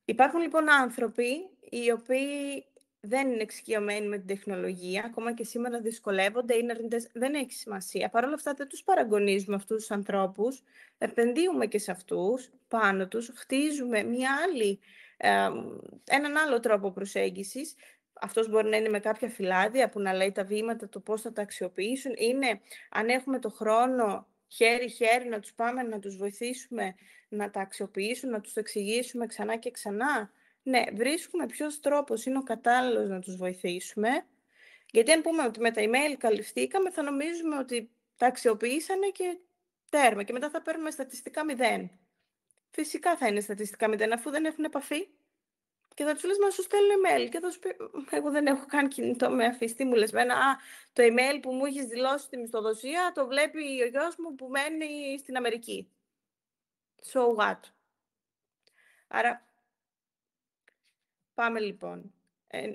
Υπάρχουν λοιπόν άνθρωποι οι οποίοι δεν είναι εξοικειωμένοι με την τεχνολογία, ακόμα και σήμερα δυσκολεύονται, είναι αρνητές, δεν έχει σημασία. Παρ' όλα αυτά δεν τους παραγωνίζουμε αυτούς τους ανθρώπους, επενδύουμε και σε αυτούς, πάνω τους, χτίζουμε έναν άλλο τρόπο προσέγγισης. Αυτός μπορεί να είναι με κάποια φυλάδια που να λέει τα βήματα, το πώς θα τα αξιοποιήσουν. Είναι, αν έχουμε το χρόνο, χέρι-χέρι, να τους πάμε να τους βοηθήσουμε να τα αξιοποιήσουν, να τους το εξηγήσουμε ξανά και ξανά. Ναι, βρίσκουμε ποιος τρόπος είναι ο κατάλληλος να τους βοηθήσουμε, γιατί αν πούμε ότι με τα email καλυφθήκαμε, θα νομίζουμε ότι τα αξιοποιήσανε και τέρμα και μετά θα παίρνουμε στατιστικά 0. Φυσικά θα είναι στατιστικά 0 αφού δεν έχουν επαφή και θα τους λες: «Μα σου στέλνω email» και θα σου πει: «Εγώ δεν έχω καν κινητό, με αφήσεις, τι μου λες εμένα? Το email που μου έχεις δηλώσει στη μισθοδοσία το βλέπει ο γιος μου που μένει στην Αμερική. So what?» Άρα πάμε λοιπόν.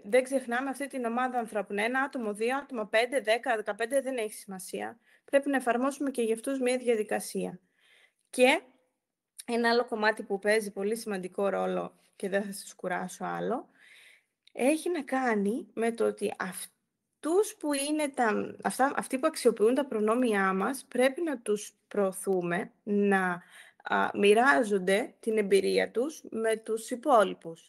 Δεν ξεχνάμε αυτή την ομάδα ανθρώπων. 1 άτομο, 2 άτομα, 5, 10, 15 δεν έχει σημασία. Πρέπει να εφαρμόσουμε και για αυτούς μια διαδικασία. Και ένα άλλο κομμάτι που παίζει πολύ σημαντικό ρόλο και δεν θα σας κουράσω άλλο, έχει να κάνει με το ότι αυτούς που είναι αυτοί που αξιοποιούν τα προνόμια μας, πρέπει να τους προωθούμε να μοιράζονται την εμπειρία τους με τους υπόλοιπους.